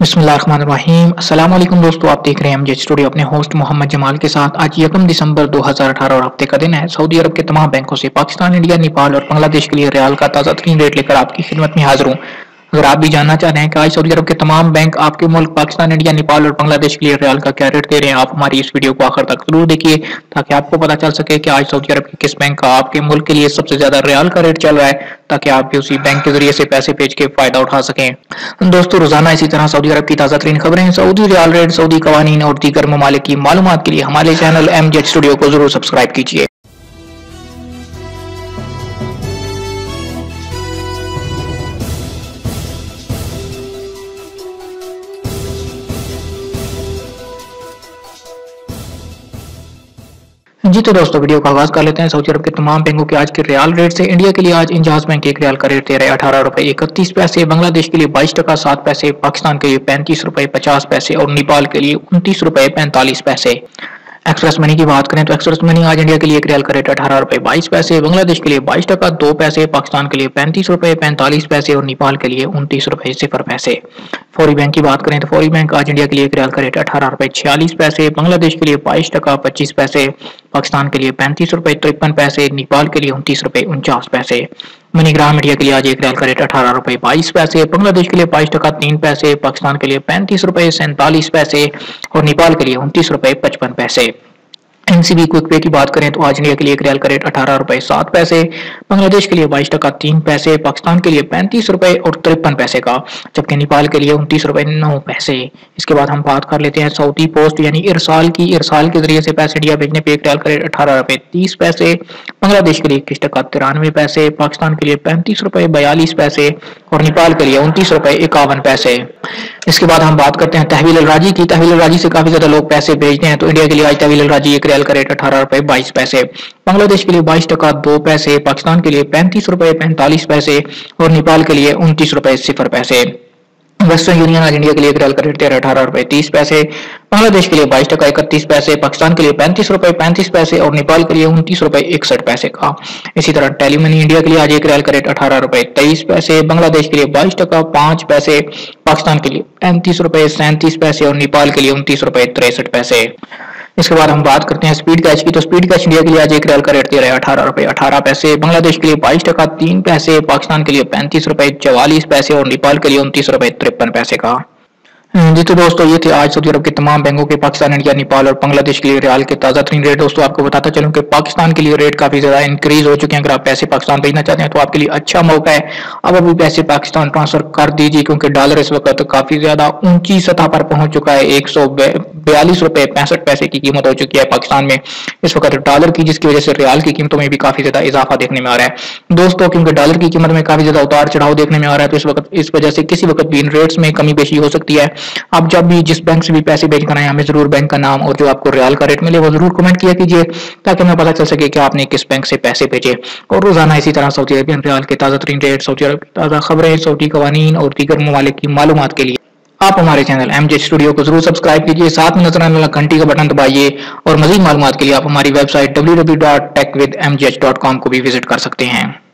बिस्मिल्लाहिर्रहमानिर्रहीम। अस्सलाम वालेकुम दोस्तों, आप देख रहे हैं एमजे स्टूडियो अपने होस्ट मोहम्मद जमाल के साथ। आज 1 दिसंबर 2018 और हफ्ते का दिन है। सऊदी अरब के तमाम बैंकों से पाकिस्तान, इंडिया, नेपाल और बांग्लादेश के लिए रियाल का ताज़ा तरीन रेट लेकर आपकी खिदमत में हाजिर हूँ। अगर आप भी जानना चाह रहे हैं कि आज सऊदी अरब के तमाम बैंक आपके मुल्क पाकिस्तान, इंडिया, नेपाल और बांग्लादेश के लिए रियाल का क्या रेट दे रहे हैं, आप हमारी इस वीडियो को आखिर तक जरूर देखिए ताकि आपको पता चल सके कि आज सऊदी अरब के किस बैंक का आपके मुल्क के लिए सबसे ज्यादा रियाल का रेट चल रहा है, ताकि आप भी उसी बैंक के जरिए से पैसे भेज के फायदा उठा सकें। दोस्तों, रोजाना इसी तरह सऊदी अरब की ताज़ा तरीन खबरें, सऊदी रियाल रेट, सऊदी कवानीन और दीगर ममालिक की मालूमात के लिए हमारे चैनल एमजे स्टूडियो को जरूर सब्सक्राइब कीजिए। जी तो दोस्तों, वीडियो का आगाज कर लेते हैं सऊदी अरब के तमाम बैंकों के आज के रियाल रेट से। इंडिया के लिए आज इंजाज बैंक एक रियाल का रेट दे रहा है 18 रुपए 31 पैसे, बांग्लादेश के लिए 22 टका 7 पैसे, पाकिस्तान के लिए 35 रुपए 50 पैसे और नेपाल के लिए 29 रुपए 45 पैसे। एक्सप्रेस मनी की बात करें तो एक्सप्रेस मनी आज इंडिया के लिए एक रियाल का रेट 18 रुपए 22 पैसे, बांग्लादेश के लिए 22 टका 2 पैसे, पाकिस्तान के लिए 35 रुपए 45 पैसे और नेपाल के लिए 29 रुपए 0 पैसे। फौरी बैंक की बात करें तो फौरी बैंक आज इंडिया के लिए एक रियाल का रेट 18 रुपए 46 पैसे, बांग्लादेश के लिए 22 टका 25 पैसे, पाकिस्तान के लिए 35 रुपए 53 पैसे, नेपाल के लिए 29 रुपए 49 पैसे। मनीग्राम इंडिया के लिए आज एक रियाल का रेट 18 रुपए 22 पैसे, बांग्लादेश के लिए 22 टका 3 पैसे, पाकिस्तान के लिए 35 रुपए 47 पैसे और नेपाल के लिए 29 रुपए 55 पैसे। एनसीबी क्विक पे की बात करें तो आज इंडिया के लिए एक रियाल का रेट 18 रुपए 7 पैसे, बांग्लादेश के लिए 22 टका 3 पैसे, पाकिस्तान के लिए 35 रुपए और 53 पैसे का, जबकि नेपाल के लिए 29 रुपए 9 पैसे। इसके बाद हम बात कर लेते हैं सऊदी पोस्ट यानी इरसाल की। इरसाल के जरिए से पैसे इंडिया भेजने पे एक रियाल का रेट 18 रुपए 30 पैसे, बांग्लादेश के लिए 21 टका 93 पैसे, पाकिस्तान के लिए 35 रुपए 42 पैसे और नेपाल के लिए 29 रुपए 51 पैसे। इसके बाद हम बात करते हैं तहवील राजी की। तहवील राजी से काफी ज्यादा लोग पैसे भेजते हैं, तो इंडिया के लिए आज तहवील राजी एक रियाल का रेट 18 रुपए 22 पैसे, बांग्लादेश के लिए 22 टका 2 पैसे, पाकिस्तान के लिए 35 रुपए 45 पैसे और नेपाल के लिए 29 रुपए 0 पैसे। वेस्टर्न यूनियन आज इंडिया के लिए एक रियाल का रेट 18 रुपए 30 पैसे, बांग्लादेश के लिए 22 टका 31 पैसे, पाकिस्तान के लिए 35 रुपए 35 पैसे और नेपाल के लिए 29 रुपए 61 पैसे का। इसी तरह टेलीमनी इंडिया के लिए आज एक रियाल का रेट 18 रुपए 23 पैसे, बांग्लादेश के लिए 22 टका 5 पैसे, पाकिस्तान के लिए 35 रुपए 37 पैसे और नेपाल के लिए 29 रुपए 63 पैसे। इसके बाद हम बात करते हैं स्पीड कैश की। तो स्पीड कैश इंडिया के लिए आज एक रियाल का रेट दे रहा है 18 रुपए 18 पैसे, बांग्लादेश के लिए 22 टका 3 पैसे, पाकिस्तान के लिए 35 रुपए 44 पैसे और नेपाल के लिए 29 रुपए 53 पैसे का। जी तो दोस्तों, ये थे आज सऊदी अरब के तमाम बैंकों के पाकिस्तान, इंडिया, नेपाल और बांग्लादेश के लिए रियाल के ताज़ा तरीन रेट। दोस्तों, आपको बताता चलूं कि पाकिस्तान के लिए रेट काफी ज्यादा इंक्रीज हो चुके हैं। अगर आप पैसे पाकिस्तान भेजना चाहते हैं तो आपके लिए अच्छा मौका है, अब अभी पैसे पाकिस्तान ट्रांसफर कर दीजिए, क्योंकि डॉलर इस वक्त काफी ज्यादा ऊंची सतह पर पहुंच चुका है। 142 रुपए 65 पैसे की कीमत हो चुकी है पाकिस्तान में इस वक्त डॉलर की, जिसकी वजह से रियाल की कीमतों में भी काफी ज्यादा इजाफा देखने में आ रहा है। दोस्तों, क्योंकि डॉलर की कीमत में काफी ज्यादा उतार चढ़ाव देखने में आ रहा है, तो इस वक्त इस वजह से किसी वक्त भी इन रेट्स में कमी बेशी हो सकती है। आप जब भी जिस बैंक से भी पैसे भेज कर आए, हमें जरूर बैंक का नाम और जो आपको रियाल का रेट मिले वो जरूर कमेंट किया कीजिए, ताकि हमें पता चल सके कि आपने किस बैंक से पैसे भेजे। और रोजाना इसी तरह सऊदी अरबियन रियाल के ताज़ा तरीन रेट, सऊदी अरब की ताज़ा खबरें, सऊदी कवानीन और दीगर ममालिक की मालूमात के लिए आप हमारे चैनल एमजे स्टूडियो को जरूर सब्सक्राइब कीजिए, साथ में नजर आने वाला घंटी का बटन दबाइए और मजीद मालूमात के लिए आप हमारी वेबसाइट www.techwithmgh.com को भी विजिट कर सकते हैं।